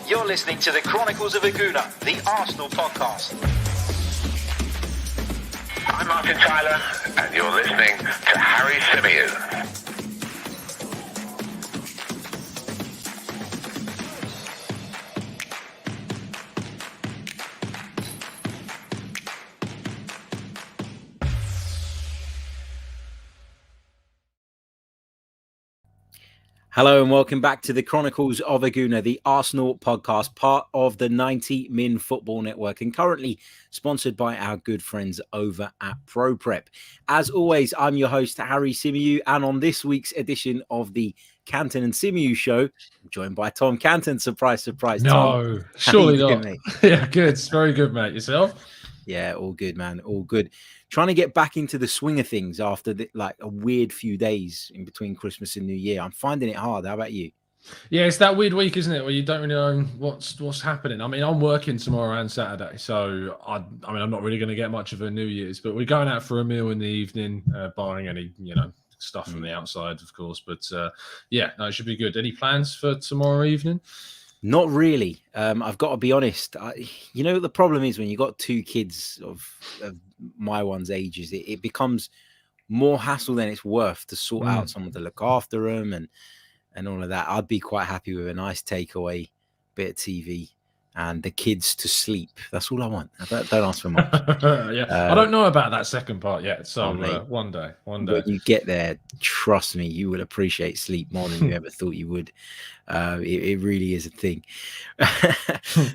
You're listening to the Chronicles of a Gooner, the Arsenal podcast. I'm Martin Tyler, and you're listening to Harry Symeou. Hello and welcome back to the Chronicles of a Gooner, the Arsenal podcast, part of the 90 Min Football Network and currently sponsored by our good friends over at ProPrep. As always, I'm your host, Harry Symeou, and on this week's edition of the Canton and Symeou show, I'm joined by Tom Canton. Surprise, surprise, Tom. No, surely doing, not. Mate? Yeah, good. It's very good, mate. Yourself? Yeah, all good, man. All good. Trying to get back into the swing of things after a weird few days in between Christmas and New Year. I'm finding it hard. How about you? Yeah, it's that weird week, isn't it, where you don't really know what's happening. I mean, I'm working tomorrow and Saturday, so I'm not really going to get much of a New Year's, but we're going out for a meal in the evening, barring any, stuff from the outside, of course. But it should be good. Any plans for tomorrow evening? Not really. I've got to be honest. The problem is when you got two kids of my one's ages, it becomes more hassle than it's worth to sort out someone to look after them and all of that. I'd be quite happy with a nice takeaway, bit of TV, and the kids to sleep. That's all I want. Don't ask for much. I don't know about that second part yet. So one day. When you get there, trust me, you will appreciate sleep more than you ever thought you would. It really is a thing.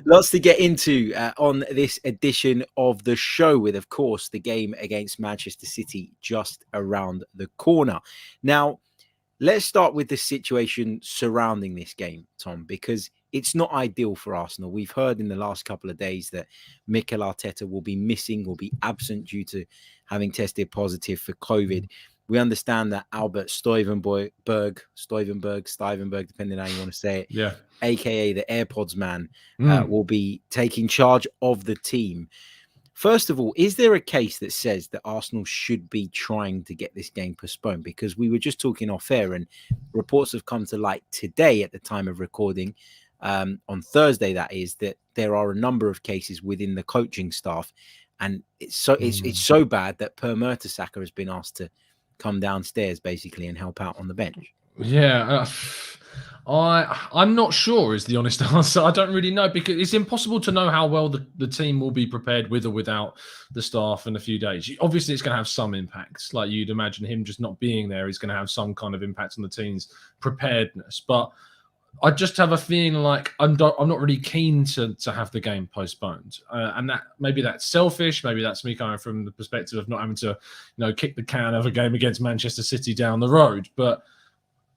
Lots to get into on this edition of the show with, of course, the game against Manchester City just around the corner. Now, let's start with the situation surrounding this game, Tom, because it's not ideal for Arsenal. We've heard in the last couple of days that Mikel Arteta will be be absent due to having tested positive for COVID. We understand that Albert Stuyvenberg, depending on how you want to say it, aka the AirPods man, will be taking charge of the team. First of all, is there a case that says that Arsenal should be trying to get this game postponed? Because we were just talking off air and reports have come to light today at the time of recording, on Thursday, that is, that there are a number of cases within the coaching staff. And it's so bad that Per Mertesacker has been asked to come downstairs basically and help out on the bench. Yeah, I'm not sure is the honest answer. I don't really know because it's impossible to know how well the team will be prepared with or without the staff in a few days. Obviously, it's going to have some impacts. Like you'd imagine him just not being there is going to have some kind of impact on the team's preparedness. But I just have a feeling like I'm not really keen to have the game postponed, and that maybe that's selfish. Maybe that's me coming from the perspective of not having to, kick the can of a game against Manchester City down the road. But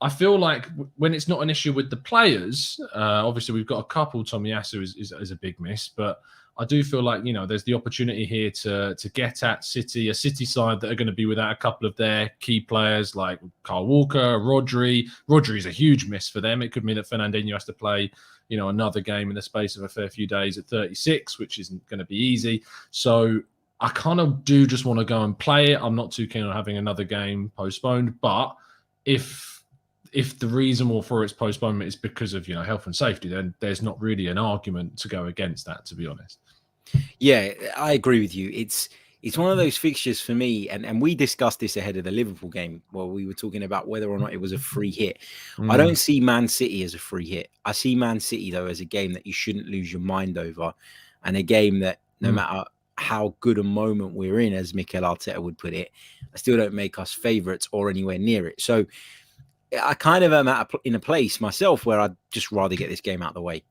I feel like when it's not an issue with the players, obviously we've got a couple. Tomiyasu is a big miss, but I do feel like there's the opportunity here to get at City, a City side that are going to be without a couple of their key players like Kyle Walker, Rodri. Rodri is a huge miss for them. It could mean that Fernandinho has to play, another game in the space of a fair few days at 36, which isn't going to be easy. So I kind of do just want to go and play it. I'm not too keen on having another game postponed, but if the reason for its postponement is because of health and safety, then there's not really an argument to go against that, to be honest. Yeah, I agree with you. It's one of those fixtures for me, and we discussed this ahead of the Liverpool game where we were talking about whether or not it was a free hit. I don't see Man City as a free hit. I see Man City, though, as a game that you shouldn't lose your mind over, and a game that no matter how good a moment we're in, as Mikel Arteta would put it, I still don't make us favourites or anywhere near it. So I kind of am in a place myself where I'd just rather get this game out of the way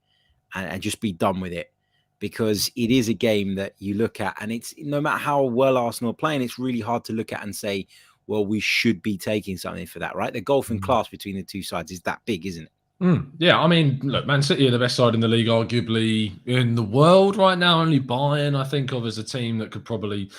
and just be done with it, because it is a game that you look at and it's no matter how well Arsenal are playing, it's really hard to look at and say, well, we should be taking something for that, right? The gulf in class between the two sides is that big, isn't it? Yeah, I mean, look, Man City are the best side in the league, arguably in the world right now. Only Bayern, I think of as a team that could probably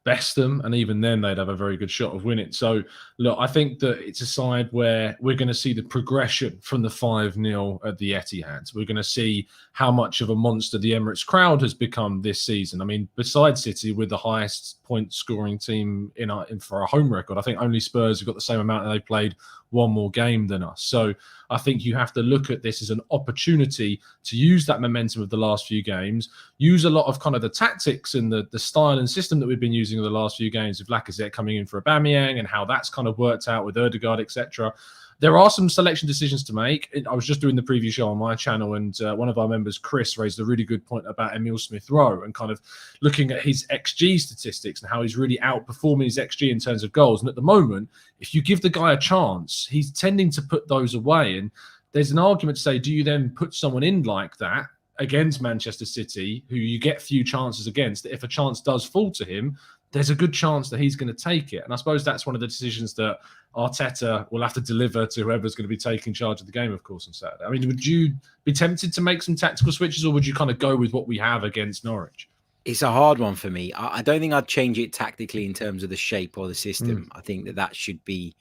best them, and even then they'd have a very good shot of winning. So look, I think that it's a side where we're going to see the progression from the 5-0 at the Etihad. We're going to see how much of a monster the Emirates crowd has become this season. I mean, besides City, we're the highest point scoring team in for our home record. I think only Spurs have got the same amount, and they played one more game than us. So I think you have to look at this as an opportunity to use that momentum of the last few games, use a lot of kind of the tactics and the style and system that we've been using in the last few games, with Lacazette coming in for Aubameyang and how that's kind of worked out with Ødegaard, etc. There are some selection decisions to make. I was just doing the preview show on my channel, and one of our members, Chris, raised a really good point about Emile Smith-Rowe and kind of looking at his XG statistics and how he's really outperforming his XG in terms of goals. And at the moment, if you give the guy a chance, he's tending to put those away. And there's an argument to say, do you then put someone in like that against Manchester City, who you get few chances against, that if a chance does fall to him, there's a good chance that he's going to take it. And I suppose that's one of the decisions that Arteta will have to deliver to whoever's going to be taking charge of the game, of course, on Saturday. I mean, would you be tempted to make some tactical switches, or would you kind of go with what we have against Norwich? It's a hard one for me. I don't think I'd change it tactically in terms of the shape or the system. I think that should be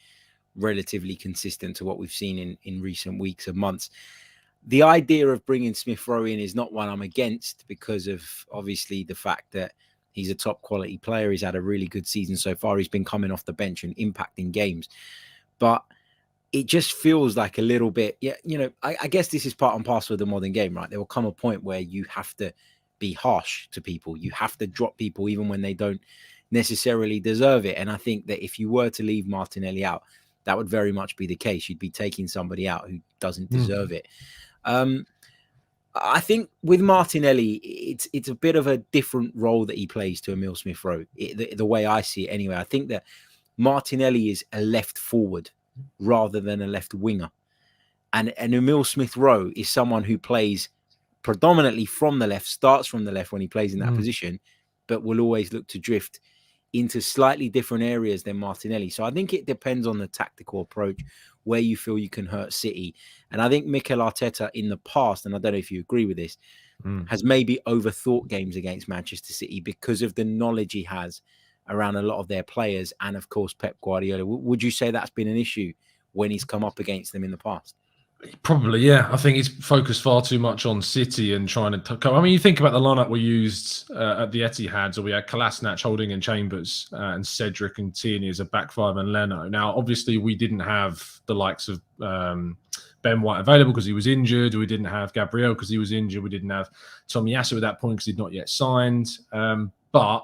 relatively consistent to what we've seen in recent weeks and months. The idea of bringing Smith-Rowe in is not one I'm against, because of obviously the fact that he's a top quality player. He's had a really good season so far. He's been coming off the bench and impacting games. But it just feels like a little bit, I guess this is part and parcel of the modern game, right? There will come a point where you have to be harsh to people. You have to drop people even when they don't necessarily deserve it. And I think that if you were to leave Martinelli out, that would very much be the case. You'd be taking somebody out who doesn't deserve it. I think with Martinelli, it's a bit of a different role that he plays to Emile Smith-Rowe, the way I see it anyway. I think that Martinelli is a left forward rather than a left winger. And Emile Smith-Rowe is someone who plays predominantly from the left, starts from the left when he plays in that position, but will always look to drift into slightly different areas than Martinelli. So I think it depends on the tactical approach, where you feel you can hurt City. And I think Mikel Arteta in the past, and I don't know if you agree with this, has maybe overthought games against Manchester City because of the knowledge he has around a lot of their players. And of course, Pep Guardiola. Would you say that's been an issue when he's come up against them in the past? Probably, yeah. I think he's focused far too much on City and trying to. I mean, you think about the lineup we used at the Etihad, so we had Kolasinac, Holding, and Chambers, and Cedric and Tierney as a back five, and Leno. Now, obviously, we didn't have the likes of Ben White available because he was injured. We didn't have Gabriel because he was injured. We didn't have Tomiyasu at that point because he'd not yet signed. But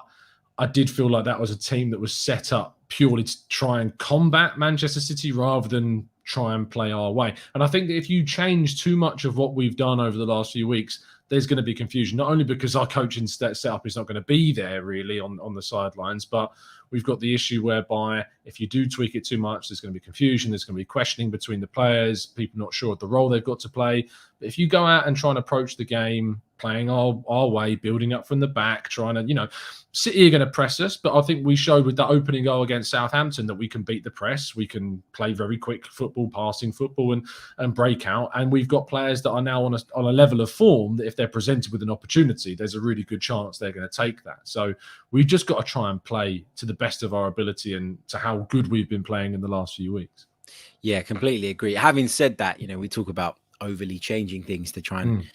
I did feel like that was a team that was set up purely to try and combat Manchester City rather than try and play our way. And I think that if you change too much of what we've done over the last few weeks, there's going to be confusion, not only because our coaching setup is not going to be there really on the sidelines, but we've got the issue whereby if you do tweak it too much, there's going to be confusion, there's going to be questioning between the players, people not sure of the role they've got to play. But if you go out and try and approach the game playing our way, building up from the back, trying to, City are going to press us, but I think we showed with that opening goal against Southampton that we can beat the press, we can play very quick football, passing football and break out. And we've got players that are now on a level of form that if they're presented with an opportunity, there's a really good chance they're going to take that. So we've just got to try and play to the best of our ability and to how good we've been playing in the last few weeks. Yeah, completely agree. Having said that, we talk about overly changing things to try and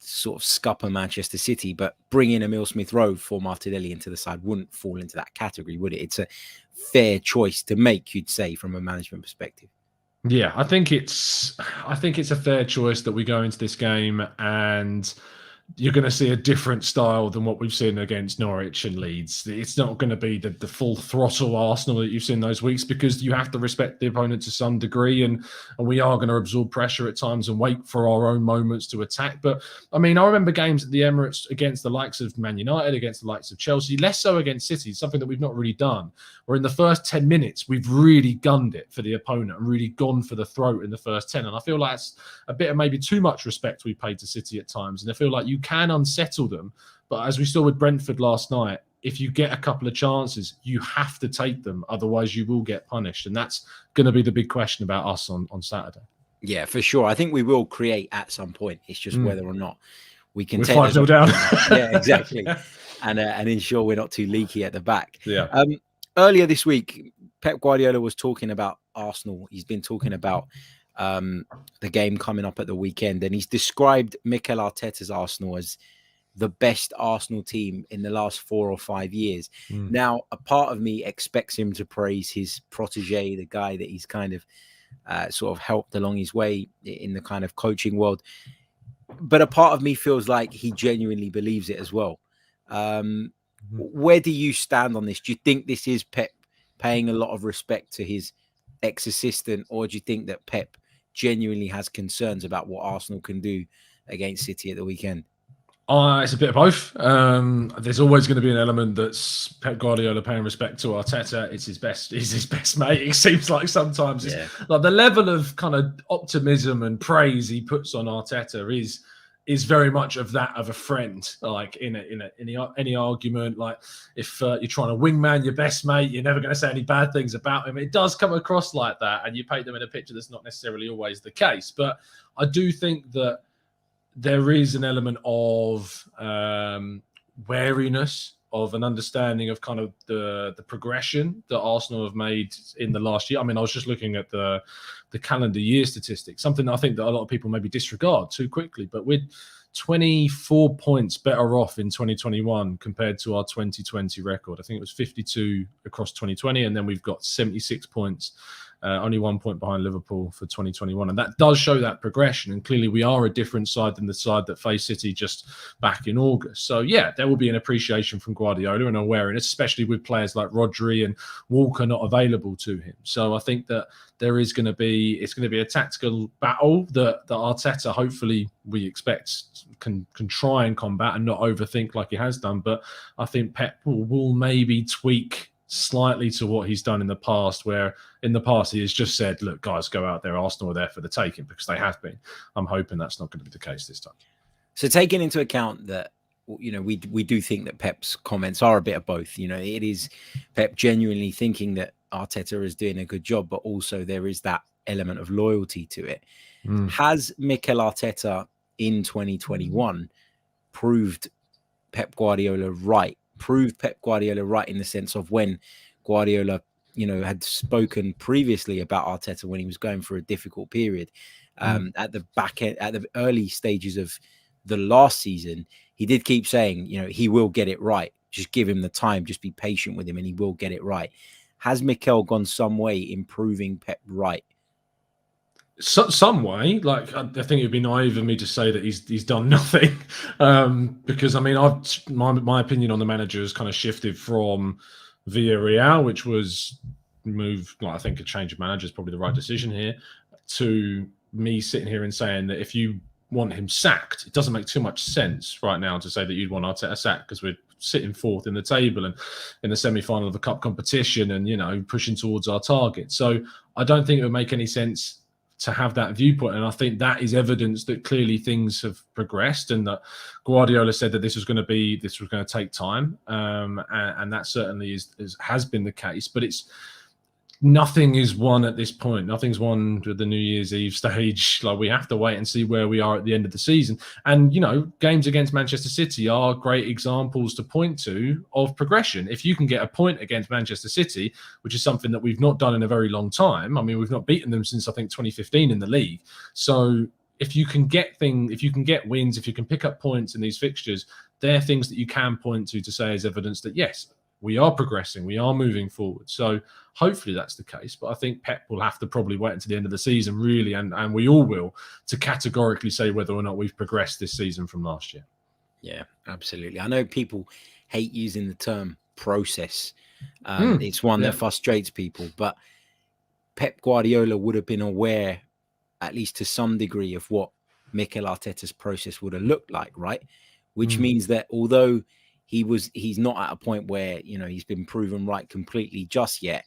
sort of scupper Manchester City, but bringing Emile Smith-Rowe for Martinelli into the side wouldn't fall into that category, would it? It's a fair choice to make, you'd say, from a management perspective. Yeah, I think it's a fair choice that we go into this game and you're going to see a different style than what we've seen against Norwich and Leeds. It's not going to be the full throttle Arsenal that you've seen those weeks, because you have to respect the opponent to some degree, and we are going to absorb pressure at times and wait for our own moments to attack. But I mean, I remember games at the Emirates against the likes of Man United, against the likes of Chelsea, less so against City, something that we've not really done, where in the first 10 minutes, we've really gunned it for the opponent and really gone for the throat in the first 10. And I feel like it's a bit of maybe too much respect we paid to City at times. And I feel like you can unsettle them. But as we saw with Brentford last night, if you get a couple of chances, you have to take them. Otherwise, you will get punished. And that's going to be the big question about us on Saturday. Yeah, for sure. I think we will create at some point. It's just whether or not we can take 5-0 down. Yeah, exactly. and ensure we're not too leaky at the back. Yeah. Earlier this week, Pep Guardiola was talking about Arsenal. He's been talking about the game coming up at the weekend, and he's described Mikel Arteta's Arsenal as the best Arsenal team in the last 4 or 5 years. Now, a part of me expects him to praise his protege, the guy that he's kind of sort of helped along his way in the kind of coaching world. But a part of me feels like he genuinely believes it as well. Where do you stand on this? Do you think this is Pep paying a lot of respect to his ex-assistant, or do you think that Pep genuinely has concerns about what Arsenal can do against City at the weekend? It's a bit of both. There's always going to be an element that's Pep Guardiola paying respect to Arteta. It's his best mate. It seems like sometimes it's like the level of kind of optimism and praise he puts on Arteta is very much of that of a friend. Like in any argument, like if you're trying to wingman your best mate, you're never going to say any bad things about him. It does come across like that, and you paint them in a picture that's not necessarily always the case. But I do think that there is an element of wariness, of an understanding of kind of the progression that Arsenal have made in the last year. I mean, I was just looking at the calendar year statistics, something I think that a lot of people maybe disregard too quickly, but we're 24 points better off in 2021 compared to our 2020 record. I think it was 52 across 2020, and then we've got 76 points, only 1 point behind Liverpool for 2021. And that does show that progression. And clearly we are a different side than the side that faced City just back in August. So yeah, there will be an appreciation from Guardiola and awareness, especially with players like Rodri and Walker not available to him. So I think that it's going to be a tactical battle that Arteta, hopefully we expect, can try and combat and not overthink like he has done. But I think Pep will maybe tweak slightly to what he's done in the past, where in the past he has just said, look, guys, go out there. Arsenal are there for the taking, because they have been. I'm hoping that's not going to be the case this time. So taking into account that, you know, we do think that Pep's comments are a bit of both. You know, it is Pep genuinely thinking that Arteta is doing a good job, but also there is that element of loyalty to it. Has Mikel Arteta in 2021 proved Pep Guardiola right? Proved Pep Guardiola right in the sense of when Guardiola, you know, had spoken previously about Arteta when he was going through a difficult period at the back end, at the early stages of the last season, he did keep saying, you know, he will get it right. Just give him the time, just be patient with him, and he will get it right. Has Mikel gone some way in proving Pep right? Some way. Like, I think it'd be naive of me to say that he's done nothing, because I mean, my opinion on the manager has kind of shifted from Villarreal, which was moved. Like, I think a change of manager is probably the right decision here, to me sitting here and saying that if you want him sacked, it doesn't make too much sense right now to say that you'd want Arteta sacked, because we're sitting fourth in the table and in the semi-final of the cup competition, and, you know, pushing towards our target. So I don't think it would make any sense to have that viewpoint. And I think that is evidence that clearly things have progressed, and that Guardiola said that this was going to take time. And that certainly has been the case, but nothing is won at this point. Nothing's won with the New Year's Eve stage. Like, we have to wait and see where we are at the end of the season. And, you know, games against Manchester City are great examples to point to of progression. If you can get a point against Manchester City, which is something that we've not done in a very long time. I mean, we've not beaten them since, I think, 2015 in the league. So if you can get wins, if you can pick up points in these fixtures, they're things that you can point to say as evidence that, yes, we are progressing, we are moving forward. So hopefully that's the case. But I think Pep will have to probably wait until the end of the season, really, and we all will, to categorically say whether or not we've progressed this season from last year. Yeah, absolutely. I know people hate using the term process. It's one that frustrates people, but Pep Guardiola would have been aware, at least to some degree, of what Mikel Arteta's process would have looked like, right? Which means that although he's not at a point where, you know, he's been proven right completely just yet,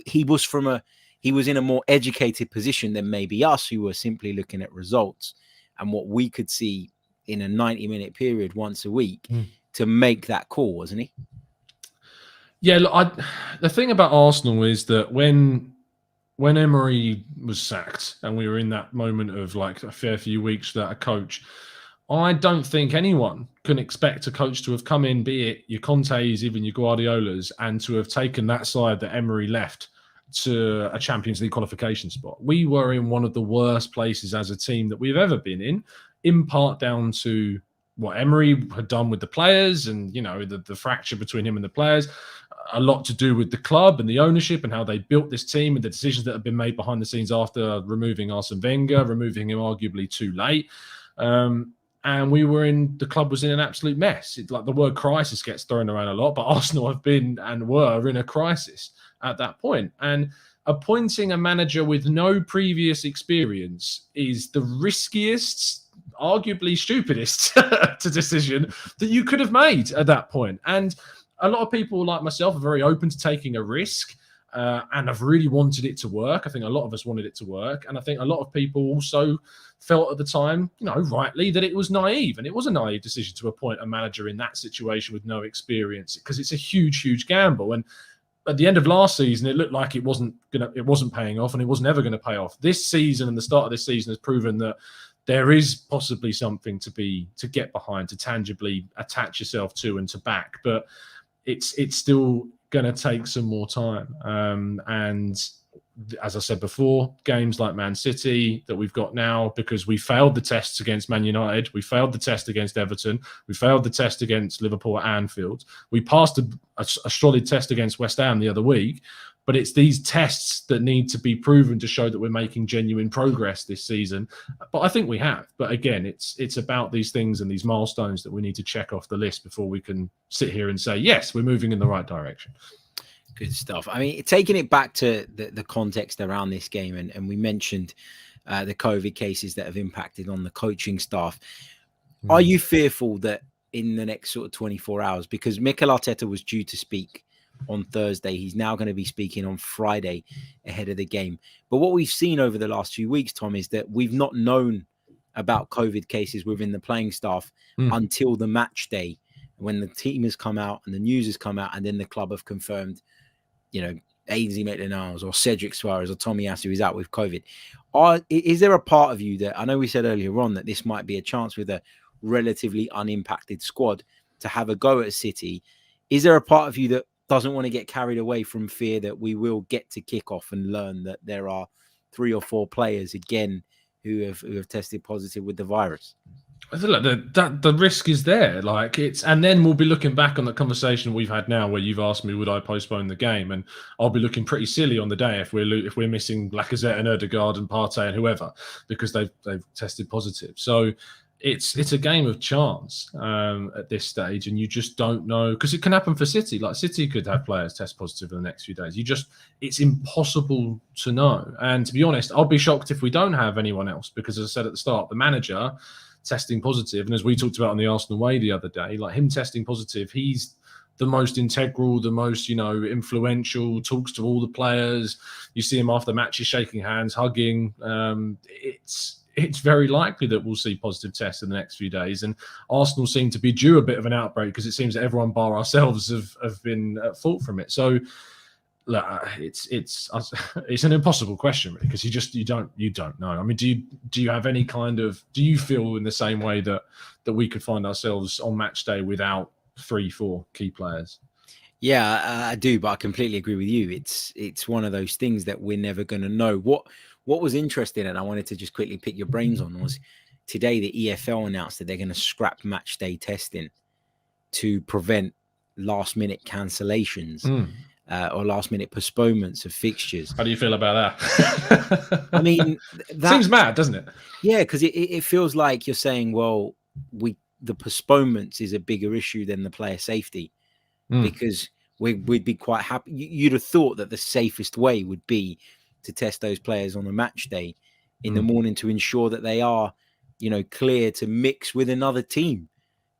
he was in a more educated position than maybe us, who were simply looking at results and what we could see in a 90-minute period once a week to make that call, wasn't he? Yeah, look, the thing about Arsenal is that when Emery was sacked and we were in that moment of like a fair few weeks without a coach, I don't think anyone can expect a coach to have come in, be it your Contes, even your Guardiolas, and to have taken that side that Emery left to a Champions League qualification spot. We were in one of the worst places as a team that we've ever been in part down to what Emery had done with the players and, the fracture between him and the players. A lot to do with the club and the ownership and how they built this team and the decisions that have been made behind the scenes after removing Arsene Wenger, removing him arguably too late. And the club was in an absolute mess. Like the word crisis gets thrown around a lot, but Arsenal have been and were in a crisis at that point. And appointing a manager with no previous experience is the riskiest, arguably stupidest decision that you could have made at that point. And a lot of people like myself are very open to taking a risk and have really wanted it to work. I think a lot of us wanted it to work. And I think a lot of people also felt at the time, rightly, that it was naive. And it was a naive decision to appoint a manager in that situation with no experience because it's a huge, huge gamble. And at the end of last season, it looked like it wasn't paying off and it was never going to pay off. This season and the start of this season has proven that there is possibly something to get behind, to tangibly attach yourself to and to back. But it's still going to take some more time. And as I said before, games like Man City that we've got now, because we failed the tests against Man United, we failed the test against Everton, we failed the test against Liverpool at Anfield. We passed a solid test against West Ham the other week, but it's these tests that need to be proven to show that we're making genuine progress this season. But I think we have. But again, it's about these things and these milestones that we need to check off the list before we can sit here and say, yes, we're moving in the right direction. Good stuff. I mean, taking it back to the context around this game, and we mentioned the COVID cases that have impacted on the coaching staff. Are you fearful that in the next sort of 24 hours, because Mikel Arteta was due to speak on Thursday, he's now going to be speaking on Friday ahead of the game. But what we've seen over the last few weeks, Tom, is that we've not known about COVID cases within the playing staff until the match day, when the team has come out and the news has come out, and then the club have confirmed, Ainsley Maitland-Niles or Cedric Suarez or Tomiyasu is out with COVID. Is there a part of you that, I know we said earlier on that this might be a chance with a relatively unimpacted squad to have a go at City. Is there a part of you that doesn't want to get carried away from fear that we will get to kick off and learn that there are 3 or 4 players again who have tested positive with the virus? I feel like the risk is there. And then we'll be looking back on the conversation we've had now, where you've asked me, would I postpone the game? And I'll be looking pretty silly on the day if we're missing Lacazette and Ødegaard and Partey and whoever because they've tested positive. So it's a game of chance at this stage, and you just don't know, because it can happen for City. Like City could have players test positive in the next few days. It's impossible to know. And to be honest, I'll be shocked if we don't have anyone else, because as I said at the start, the manager testing positive, and as we talked about on the Arsenal Way the other day, like him testing positive, he's the most integral, the most influential, talks to all the players. You see him after matches shaking hands, hugging. It's very likely that we'll see positive tests in the next few days. And Arsenal seem to be due a bit of an outbreak, because it seems that everyone bar ourselves have been at fault from it. So look, it's an impossible question, really, because you don't know. I mean, do you have any kind of, do you feel in the same way that we could find ourselves on match day without 3-4 key players? Yeah, I do, but I completely agree with you. It's one of those things that we're never going to know. What was interesting, and I wanted to just quickly pick your brains on, was today the EFL announced that they're going to scrap match day testing to prevent last-minute cancellations or last-minute postponements of fixtures. How do you feel about that? I mean, that seems mad, doesn't it? Yeah, because it feels like you're saying, well, the postponements is a bigger issue than the player safety, because we'd be quite happy. You'd have thought that the safest way would be to test those players on a match day in the morning to ensure that they are, clear to mix with another team,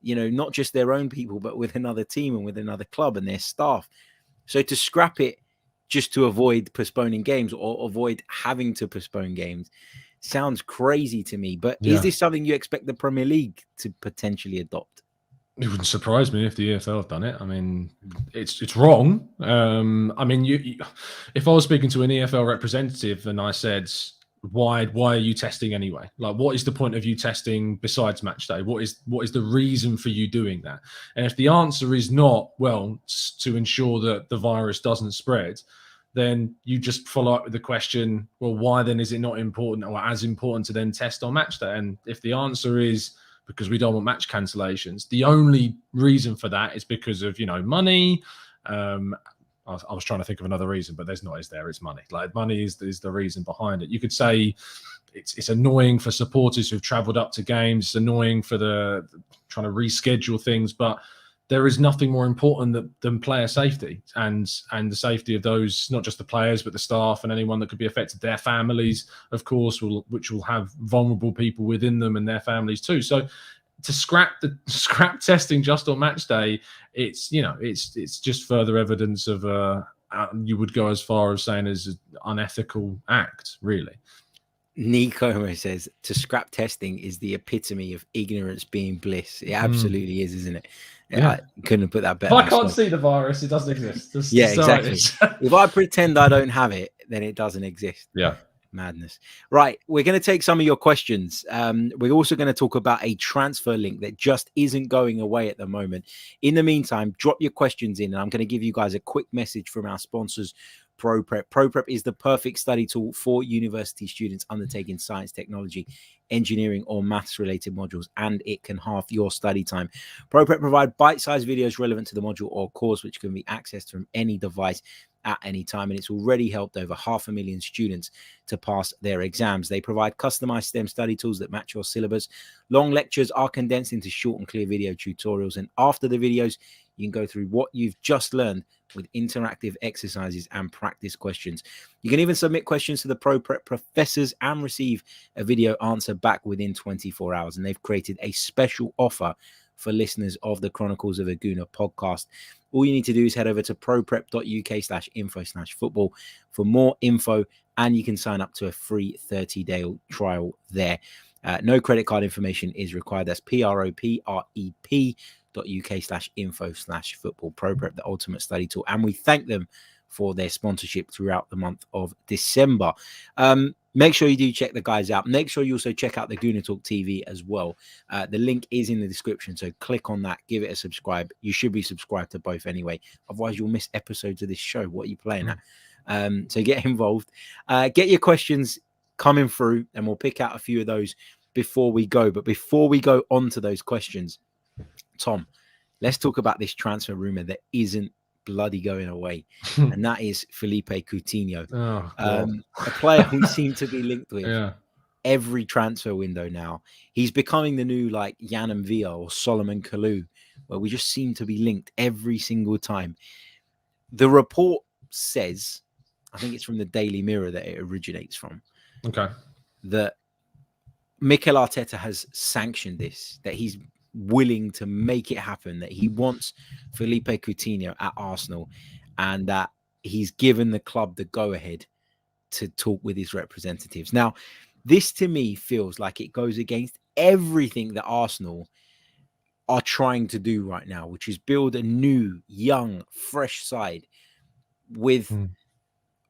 not just their own people, but with another team and with another club and their staff. So to scrap it just to avoid postponing games or avoid having to postpone games sounds crazy to me. But is this something you expect the Premier League to potentially adopt? It wouldn't surprise me if the EFL have done it. I mean, it's wrong. I mean, if I was speaking to an EFL representative and I said, why are you testing anyway? Like, what is the point of you testing besides match day? What is the reason for you doing that? And if the answer is not, well, to ensure that the virus doesn't spread, then you just follow up with the question, well, why then is it not important or as important to then test on match day? And if the answer is because we don't want match cancellations, the only reason for that is because of, money. I was trying to think of another reason, but there's not, is there? It's money. Like, money is the reason behind it. You could say it's annoying for supporters who've travelled up to games. It's annoying for the trying to reschedule things, but there is nothing more important than player safety and the safety of those, not just the players, but the staff and anyone that could be affected. Their families, of course, which will have vulnerable people within them and their families too. So to scrap testing just on match day, it's just further evidence of you would go as far as saying is an unethical act, really. Nico says to scrap testing is the epitome of ignorance being bliss. It absolutely is, isn't it? Yeah. I couldn't have put that better. If I can't see the virus, it doesn't exist. Exactly. If I pretend I don't have it, then it doesn't exist. Yeah. Madness. Right. We're going to take some of your questions. We're also going to talk about a transfer link that just isn't going away at the moment. In the meantime, drop your questions in, and I'm going to give you guys a quick message from our sponsors, ProPrep. ProPrep is the perfect study tool for university students undertaking science, technology, engineering, or maths related modules, and it can halve your study time. ProPrep provide bite-sized videos relevant to the module or course, which can be accessed from any device at any time, and it's already helped over 500,000 students to pass their exams. They provide customized STEM study tools that match your syllabus. Long lectures are condensed into short and clear video tutorials, and after the videos, you can go through what you've just learned with interactive exercises and practice questions. You can even submit questions to the ProPrep professors and receive a video answer back within 24 hours. And they've created a special offer for listeners of the Chronicles of a Gooner podcast. All you need to do is head over to proprep.uk/info/football for more info, and you can sign up to a free 30-day trial there. No credit card information is required. That's proprep.uk/info/football. ProPrep, the ultimate study tool. And we thank them for their sponsorship throughout the month of December. Make sure you do check the guys out. Make sure you also check out the Gooner Talk TV as well. The link is in the description, so click on that, give it a subscribe. You should be subscribed to both anyway. Otherwise, you'll miss episodes of this show. What are you playing at? So get involved. Get your questions coming through, and we'll pick out a few of those before we go. But before we go on to those questions, Tom, let's talk about this transfer rumor that isn't bloody going away, and that is Felipe Coutinho, a player we seem to be linked with every transfer window now. He's becoming the new like Yann Villa or Solomon Kalou, where we just seem to be linked every single time. The report says, I think it's from the Daily Mirror that it originates from, that Mikel Arteta has sanctioned this, that he's willing to make it happen, that he wants Felipe Coutinho at Arsenal, and that he's given the club the go-ahead to talk with his representatives. Now, this to me feels like it goes against everything that Arsenal are trying to do right now, which is build a new, young, fresh side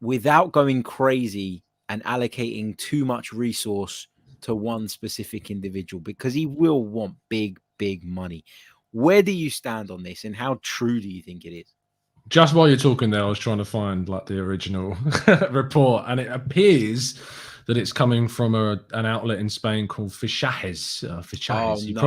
without going crazy and allocating too much resource to one specific individual, because he will want big money. Where do you stand on this, and how true do you think it is? Just while you're talking there, I was trying to find like the original report, and it appears that it's coming from an outlet in Spain called Fichajes. Oh,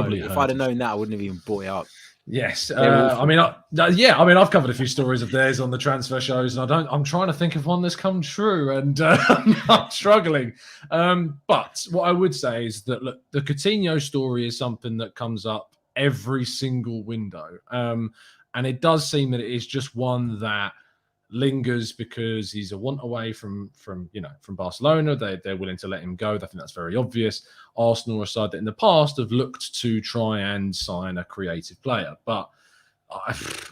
no. If I'd have known that, I wouldn't have even brought it up. Yes, I've covered a few stories of theirs on the transfer shows, and I'm trying to think of one that's come true, and I'm struggling. But what I would say is that, look, the Coutinho story is something that comes up every single window, and it does seem that it is just one that lingers because he's a want away from Barcelona. They're willing to let him go. I think that's very obvious. Arsenal are a side that in the past have looked to try and sign a creative player, but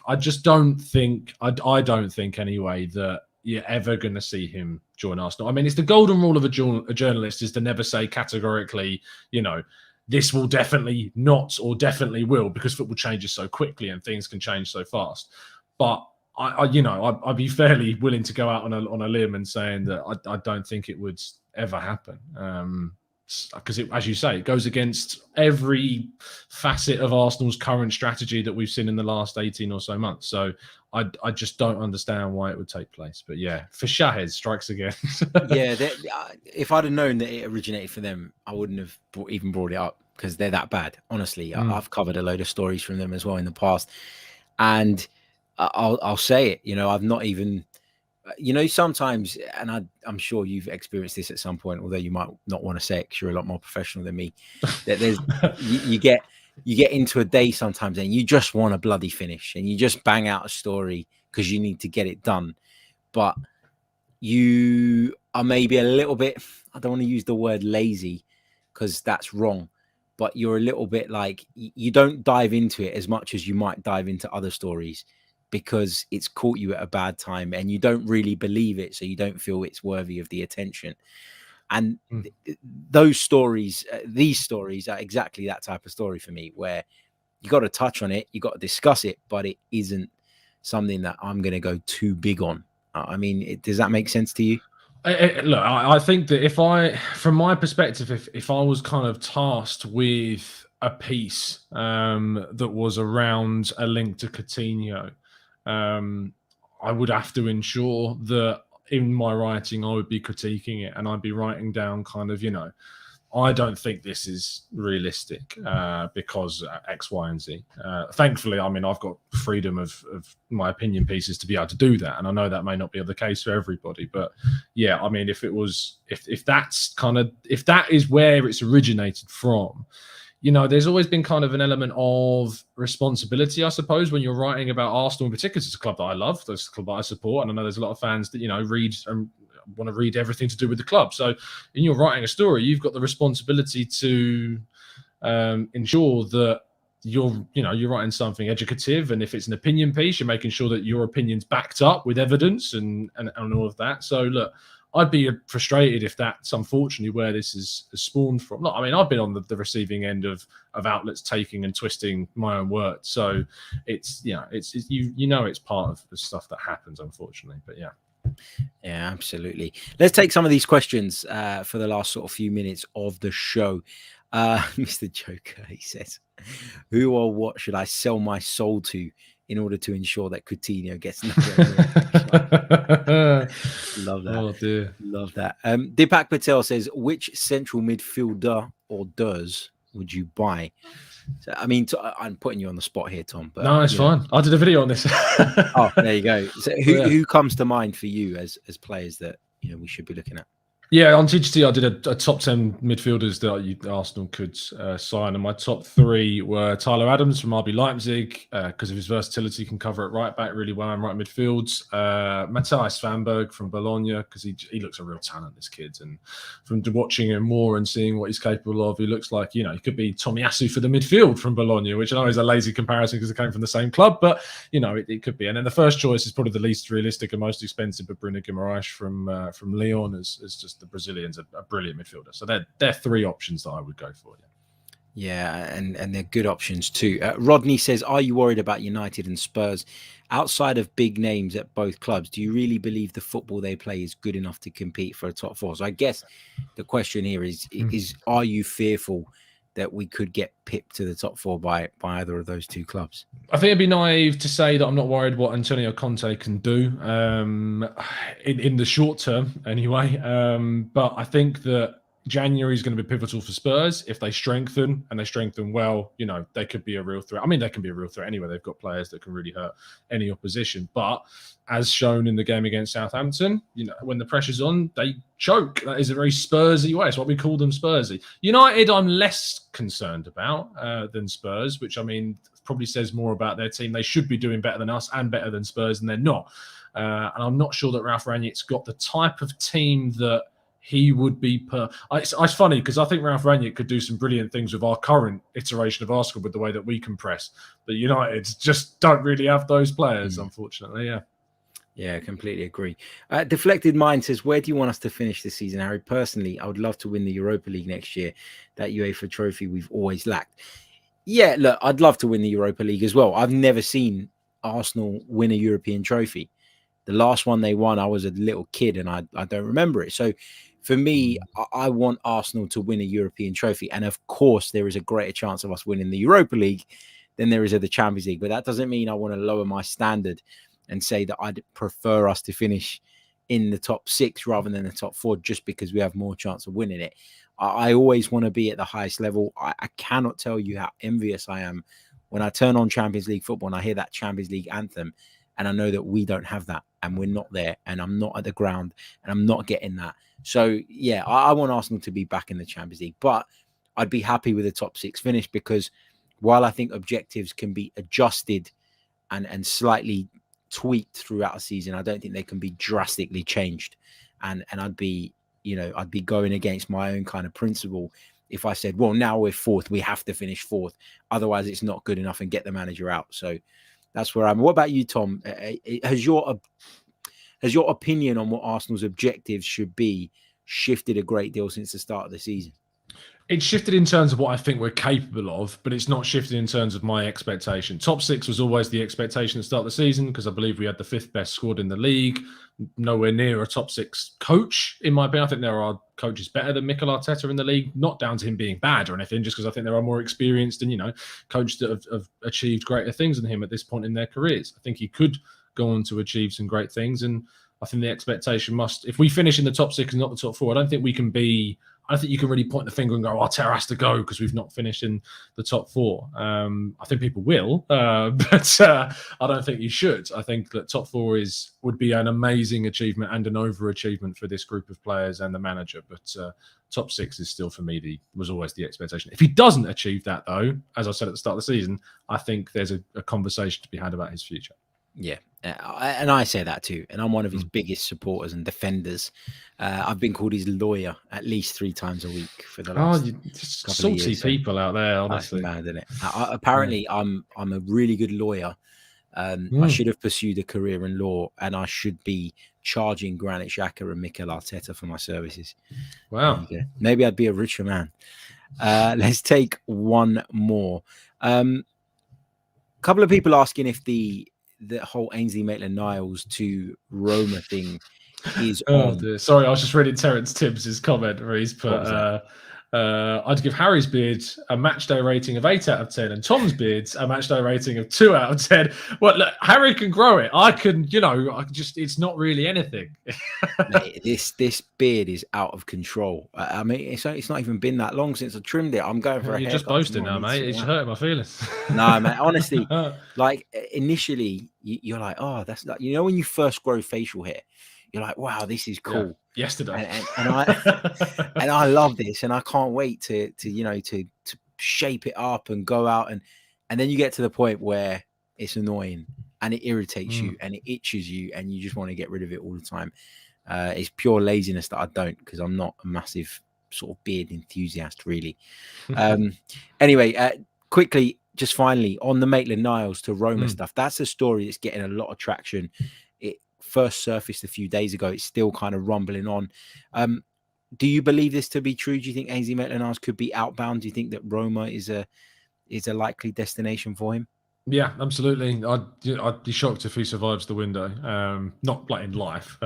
I just don't think I don't think anyway that you're ever going to see him join Arsenal. I mean, it's the golden rule of a journalist is to never say categorically, this will definitely not or definitely will, because football changes so quickly and things can change so fast. But I'd be fairly willing to go out on a limb and saying that I don't think it would ever happen. Because as you say, it goes against every facet of Arsenal's current strategy that we've seen in the last 18 or so months. So I just don't understand why it would take place. But yeah, for Shahed strikes again. Yeah, if I'd have known that it originated for them, I wouldn't have even brought it up because they're that bad. Honestly, I've covered a load of stories from them as well in the past, and I'll say it. I've not even. Sometimes, and I'm sure you've experienced this at some point, although you might not want to say it because you're a lot more professional than me. That there's you get into a day sometimes and you just want a bloody finish and you just bang out a story because you need to get it done, but you are maybe a little bit, I don't want to use the word lazy because that's wrong, but you're a little bit like you don't dive into it as much as you might dive into other stories because it's caught you at a bad time and you don't really believe it, so you don't feel it's worthy of the attention. And these stories are exactly that type of story for me, where you got to touch on it, you got to discuss it, but it isn't something that I'm going to go too big on. I mean, does that make sense to you? Look, I think that from my perspective, if I was kind of tasked with a piece that was around a link to Coutinho, I would have to ensure that in my writing, I would be critiquing it and I'd be writing down kind of, I don't think this is realistic because X, Y, and Z. Thankfully, I mean, I've got freedom of my opinion pieces to be able to do that. And I know that may not be the case for everybody, but yeah, I mean, if that is where it's originated from, there's always been kind of an element of responsibility, I suppose, when you're writing about Arsenal in particular. It's a club that I love, it's a club that I support, and I know there's a lot of fans that, read and want to read everything to do with the club. So in your writing a story, you've got the responsibility to ensure that you're writing something educative, and if it's an opinion piece, you're making sure that your opinion's backed up with evidence and all of that. So look, I'd be frustrated if that's unfortunately where this is spawned from. Look, I mean, I've been on the receiving end of outlets taking and twisting my own words, so it's it's part of the stuff that happens, unfortunately. But yeah. Yeah, absolutely. Let's take some of these questions for the last sort of few minutes of the show. Mr. Joker, he says, who or what should I sell my soul to in order to ensure that Coutinho gets Love that. Oh dear. Love that. Deepak Patel says, which central midfielder or does would you buy? So, I mean, I'm putting you on the spot here, Tom. But no, it's fine. I did a video on this. Oh, there you go. So who comes to mind for you as players that we should be looking at? Yeah, on TGT, I did a top 10 midfielders that Arsenal could sign. And my top three were Tyler Adams from RB Leipzig, because of his versatility, can cover at right back really well and right midfield. Matthijs Vanberg from Bologna, because he looks a real talent, this kid. And from watching him more and seeing what he's capable of, he looks like, he could be Tomiyasu for the midfield from Bologna, which I know is a lazy comparison because they came from the same club, but, it could be. And then the first choice is probably the least realistic and most expensive, but Bruno Guimaraes from Lyon is just the Brazilians are a brilliant midfielder. So they're three options that I would go for. Yeah, and they're good options too. Rodney says, are you worried about United and Spurs? Outside of big names at both clubs, do you really believe the football they play is good enough to compete for a top four? So I guess the question here is are you fearful that we could get pipped to the top four by either of those two clubs? I think it'd be naive to say that I'm not worried what Antonio Conte can do in the short term anyway. But I think that January is going to be pivotal for Spurs. If they strengthen and they strengthen well, they could be a real threat. I mean, they can be a real threat anyway. They've got players that can really hurt any opposition. But as shown in the game against Southampton, when the pressure's on, they choke. That is a very Spursy way. It's what we call them, Spursy. United, I'm less concerned about than Spurs, which I mean probably says more about their team. They should be doing better than us and better than Spurs, and they're not. And I'm not sure that Ralph Rangnick's got the type of team that he would be it's funny because I think Ralph Rangnick could do some brilliant things with our current iteration of Arsenal with the way that we can press. But United just don't really have those players, unfortunately. Yeah. Yeah, completely agree. Deflected Mind says, where do you want us to finish this season, Harry? Personally, I would love to win the Europa League next year, that UEFA trophy we've always lacked. Yeah, look, I'd love to win the Europa League as well. I've never seen Arsenal win a European trophy. The last one they won, I was a little kid and I don't remember it. So for me, I want Arsenal to win a European trophy. And of course, there is a greater chance of us winning the Europa League than there is of the Champions League. But that doesn't mean I want to lower my standard and say that I'd prefer us to finish in the top 6 rather than the top 4 just because we have more chance of winning it. I always want to be at the highest level. I cannot tell you how envious I am when I turn on Champions League football and I hear that Champions League anthem and I know that we don't have that and we're not there and I'm not at the ground and I'm not getting that. So, yeah, I want Arsenal to be back in the Champions League, but I'd be happy with a top 6 finish because while I think objectives can be adjusted and slightly tweaked throughout a season, I don't think they can be drastically changed. And I'd be going against my own kind of principle if I said, well, now we're 4th, we have to finish 4th. Otherwise, it's not good enough and get the manager out. So that's where I'm. What about you, Tom? Has your opinion on what Arsenal's objectives should be shifted a great deal since the start of the season? It's shifted in terms of what I think we're capable of, but it's not shifted in terms of my expectation. Top 6 was always the expectation at the start of the season because I believe we had the 5th best squad in the league. Nowhere near a top 6 coach, in my opinion. I think there are coaches better than Mikel Arteta in the league, not down to him being bad or anything, just because I think there are more experienced and, coaches that have achieved greater things than him at this point in their careers. I think he could go on to achieve some great things. And I think the expectation if we finish in the top 6 and not the top 4, I don't think you can really point the finger and go, Arteta has to go because we've not finished in the top 4. I think people will, but I don't think you should. I think that top 4 would be an amazing achievement and an overachievement for this group of players and the manager. But top 6 is still, for me, was always the expectation. If he doesn't achieve that, though, as I said at the start of the season, I think there's a conversation to be had about his future. Yeah, and I say that too. And I'm one of his biggest supporters and defenders. I've been called his lawyer at least 3 times a week for the last couple salty of years. People out there, honestly. That's mad, isn't it? Apparently, I'm a really good lawyer. I should have pursued a career in law, and I should be charging Granit Xhaka and Mikel Arteta for my services. Wow. Maybe I'd be a richer man. Let's take one more. Couple of people asking if the whole Ainsley Maitland-Niles to Roma thing is on. Dear. Sorry, I was just reading Terence Tibbs' comment where he's put, I'd give Harry's beard a match day rating of 8 out of 10 and Tom's beard a match day rating of 2 out of 10. Well, look, Harry can grow it. I can, it's not really anything. Mate, this beard is out of control. I mean, it's not even been that long since I trimmed it. I'm going for a haircut. You're just boasting now, mate. It's hurting my feelings. No, mate, honestly, like initially you're like, oh, that's like, when you first grow facial hair, you're like, wow, this is cool. Yeah. Yesterday, and I love this, and I can't wait to shape it up and go out, and then you get to the point where it's annoying and it irritates you and it itches you, and you just want to get rid of it all the time. It's pure laziness that I don't, because I'm not a massive sort of beard enthusiast, really. Anyway, quickly, just finally on the Maitland-Niles to Roma stuff. That's a story that's getting a lot of traction. First surfaced a few days ago. It's still kind of rumbling on. Do you believe this to be true? Do you think Ainsley Maitland-Niles could be outbound? Do you think that Roma is a likely destination for him? Yeah, absolutely. I'd be shocked if he survives the window. Not like in life.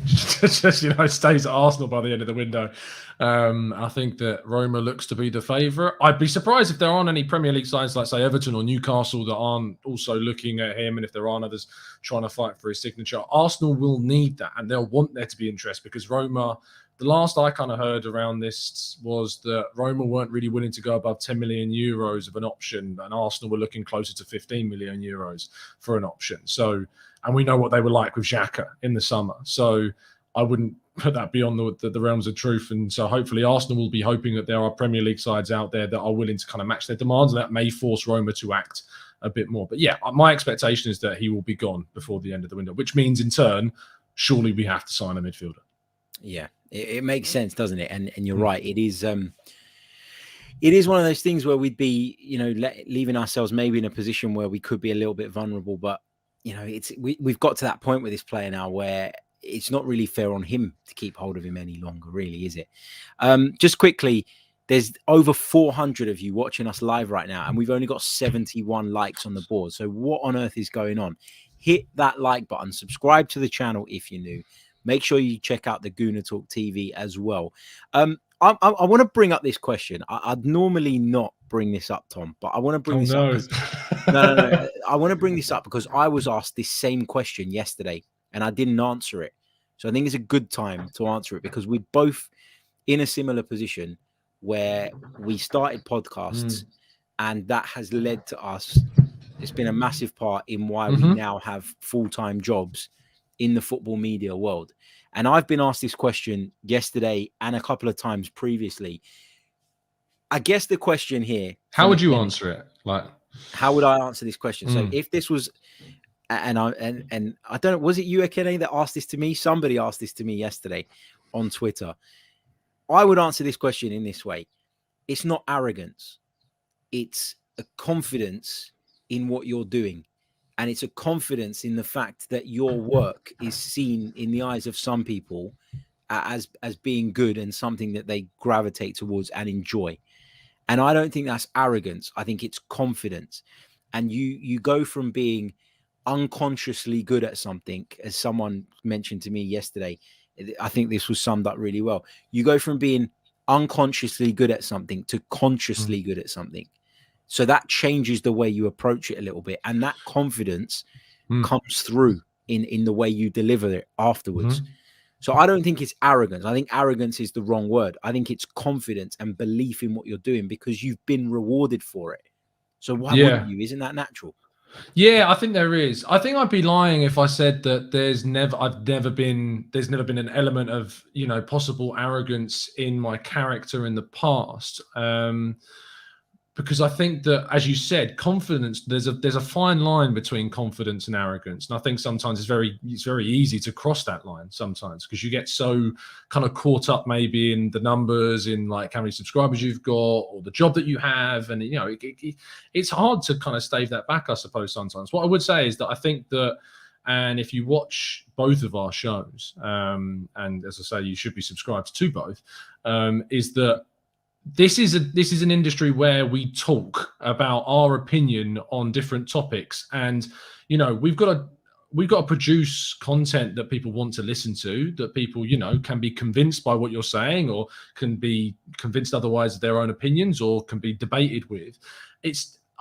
Just stays at Arsenal by the end of the window. I think that Roma looks to be the favourite. I'd be surprised if there aren't any Premier League sides like, say, Everton or Newcastle that aren't also looking at him, and if there aren't others trying to fight for his signature. Arsenal will need that, and they'll want there to be interest, because Roma, the last I kind of heard around this was that Roma weren't really willing to go above 10 million euros of an option, and Arsenal were looking closer to 15 million euros for an option. So, and we know what they were like with Xhaka in the summer. So I wouldn't put that beyond the realms of truth. And so hopefully Arsenal will be hoping that there are Premier League sides out there that are willing to kind of match their demands, and that may force Roma to act a bit more. But yeah, my expectation is that he will be gone before the end of the window, which means in turn, surely we have to sign a midfielder. Yeah, it makes sense, doesn't it? And you're right. It is one of those things where we'd be, leaving ourselves maybe in a position where we could be a little bit vulnerable. But, we've got to that point with this player now where it's not really fair on him to keep hold of him any longer, really, is it? Just quickly, There's over 400 of you watching us live right now, and we've only got 71 likes on the board. So what on earth is going on? Hit that like button, subscribe to the channel if you're new. Make sure you check out the Gooner Talk TV as well. I want to bring up this question. I'd normally not bring this up, Tom, but I want to bring this up because no. I want to bring this up because I was asked this same question yesterday and I didn't answer it. So I think it's a good time to answer it because we're both in a similar position where we started podcasts and that has led to us. It's been a massive part in why we now have full-time jobs in the football media world. And I've been asked this question yesterday and a couple of times previously. I guess the question here, how would you answer it? Like, how would I answer this question? So if this was, and I don't know, was it you, Ekene, that asked this to me? Somebody asked this to me yesterday on Twitter. I would answer this question in this way. It's not arrogance. It's a confidence in what you're doing. And it's a confidence in the fact that your work is seen in the eyes of some people as being good and something that they gravitate towards and enjoy. And I don't think that's arrogance. I think it's confidence. And you go from being unconsciously good at something, as someone mentioned to me yesterday. I think this was summed up really well. You go from being unconsciously good at something to consciously good at something. So that changes the way you approach it a little bit. And that confidence comes through in the way you deliver it afterwards. So I don't think it's arrogance. I think arrogance is the wrong word. I think it's confidence and belief in what you're doing because you've been rewarded for it. So why wouldn't you? Isn't that natural? Yeah, I think there is. I think I'd be lying if I said that there's never been an element of, possible arrogance in my character in the past. Because I think that, as you said, confidence, there's a fine line between confidence and arrogance. And I think sometimes it's very easy to cross that line sometimes because you get so kind of caught up maybe in the numbers, in like how many subscribers you've got or the job that you have. And, it's hard to kind of stave that back, I suppose, sometimes. What I would say is that I think that, and if you watch both of our shows, and as I say, you should be subscribed to both, is that this is an industry where we talk about our opinion on different topics, and we've got to produce content that people want to listen to, that people can be convinced by what you're saying, or can be convinced otherwise of their own opinions, or can be debated with.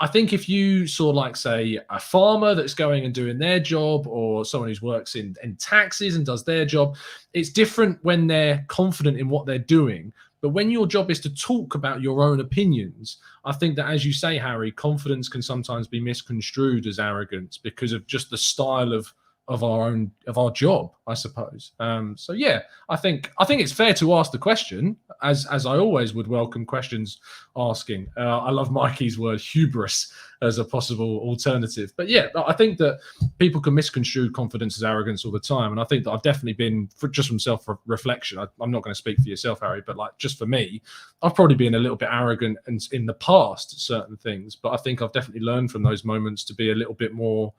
I think if you saw, like, say, a farmer that's going and doing their job, or someone who works in taxes and does their job, it's different when they're confident in what they're doing. But when your job is to talk about your own opinions, I think that, as you say, Harry, confidence can sometimes be misconstrued as arrogance because of just the style of our job, I suppose. So yeah, I think it's fair to ask the question, as I always would welcome questions asking. I love Mikey's word hubris as a possible alternative. But yeah, I think that people can misconstrue confidence as arrogance all the time, and I think that I've definitely been, just from self-reflection. I'm not going to speak for yourself, Harry, but like just for me, I've probably been a little bit arrogant in the past, certain things. But I think I've definitely learned from those moments to be a little bit more,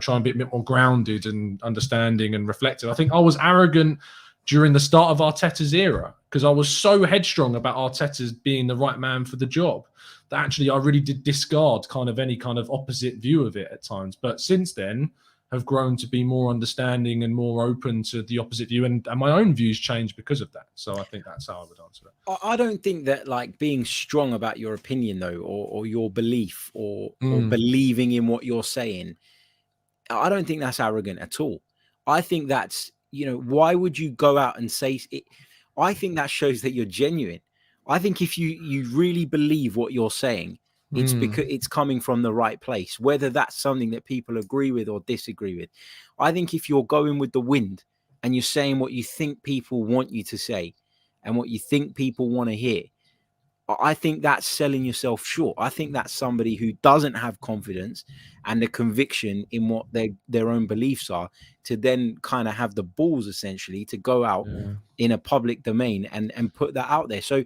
try and be a bit more grounded and understanding and reflective. I think I was arrogant during the start of Arteta's era because I was so headstrong about Arteta's being the right man for the job that actually I really did discard kind of any kind of opposite view of it at times. But since then, have grown to be more understanding and more open to the opposite view, and my own views changed because of that. So I think that's how I would answer it. I don't think that, like, being strong about your opinion though, or your belief, or believing in what you're saying, I don't think that's arrogant at all. I think that's, why would you go out and say it? I think that shows that you're genuine. I think if you really believe what you're saying, it's because it's coming from the right place, whether that's something that people agree with or disagree with. I think if you're going with the wind and you're saying what you think people want you to say and what you think people want to hear, I think that's selling yourself short. I think that's somebody who doesn't have confidence and the conviction in what their own beliefs are, to then kind of have the balls essentially to go out in a public domain and put that out there. So,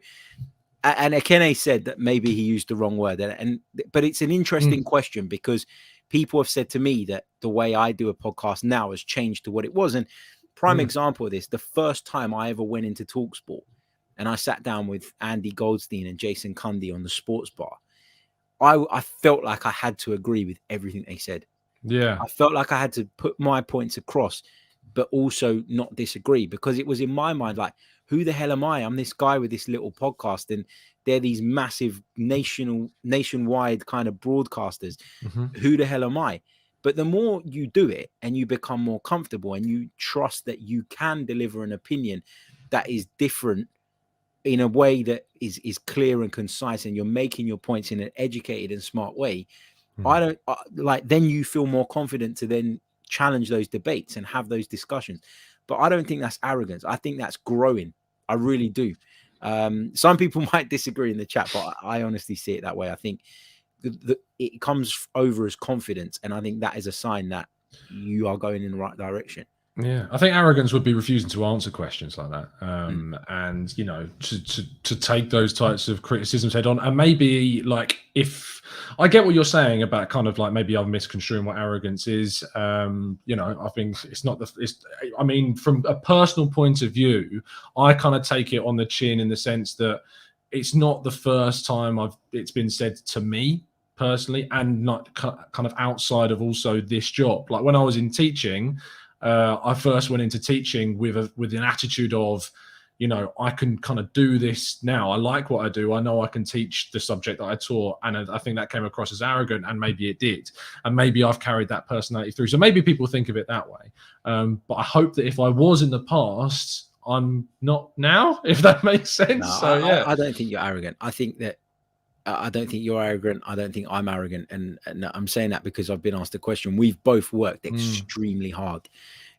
and Ekene said that maybe he used the wrong word, but it's an interesting question because people have said to me that the way I do a podcast now has changed to what it was. And prime example of this, the first time I ever went into TalkSport, and I sat down with Andy Goldstein and Jason Cundy on the sports bar, I felt like I had to agree with everything they said. Yeah. I felt like I had to put my points across, but also not disagree, because it was in my mind like, who the hell am I? I'm this guy with this little podcast, and they're these massive nationwide kind of broadcasters. Who the hell am I? But the more you do it and you become more comfortable and you trust that you can deliver an opinion that is different in a way that is clear and concise, and you're making your points in an educated and smart way, then you feel more confident to then challenge those debates and have those discussions. But I don't think that's arrogance. I think that's growing. I really do. Some people might disagree in the chat, but I honestly see it that way. I think it comes over as confidence, and I think that is a sign that you are going in the right direction. Yeah, I think arrogance would be refusing to answer questions like that, and you know, to take those types of criticisms head on. And maybe, like, if I get what you're saying about kind of like maybe I'm misconstruing what arrogance is, you know, I think it's not I mean, from a personal point of view, I kind of take it on the chin in the sense that it's not the first time it's been said to me personally, and not kind of outside of also this job. Like when I was in teaching. I first went into teaching with an attitude of, you know, I can kind of do this now. I like what I do. I know I can teach the subject that I taught. And I think that came across as arrogant, and maybe it did. And maybe I've carried that personality through. So maybe people think of it that way. But I hope that if I was in the past, I'm not now, if that makes sense. No, I don't think you're arrogant. I think that I don't think you're arrogant. I don't think I'm arrogant. And I'm saying that because I've been asked a question. We've both worked extremely hard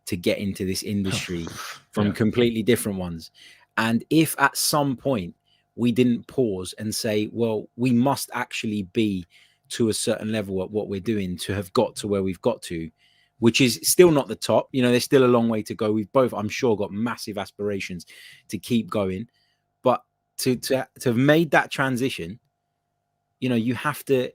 to get into this industry from completely different ones. And if at some point we didn't pause and say, well, we must actually be to a certain level at what we're doing to have got to where we've got to, which is still not the top. You know, there's still a long way to go. We've both, I'm sure, got massive aspirations to keep going. But to have made that transition, you know, you have to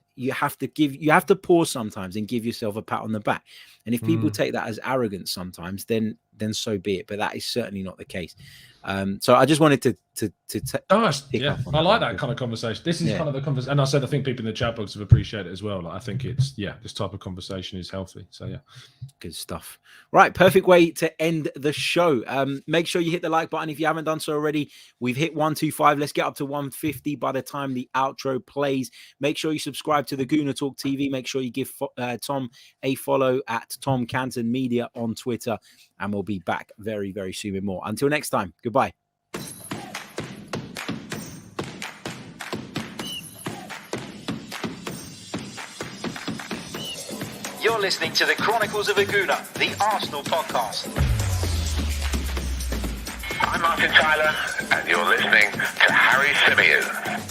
pause sometimes and give yourself a pat on the back. And if people take that as arrogance sometimes, then so be it. But that is certainly not the case. So I just wanted to I like that kind of conversation. This is kind of the conversation, and I said I think people in the chat box have appreciated it as well. Like, I think it's this type of conversation is healthy. So good stuff. Right, perfect way to end the show. Make sure you hit the like button if you haven't done so already. We've hit 125. Let's get up to 150 by the time the outro plays. Make sure you subscribe to the Gooner Talk TV. Make sure you give Tom a follow at Tom Canton Media on Twitter, and we'll be back very, very soon with more. Until next time, goodbye. You're listening to the Chronicles of a Gooner, the Arsenal podcast. I'm Martin Tyler, and you're listening to Harry Symeou.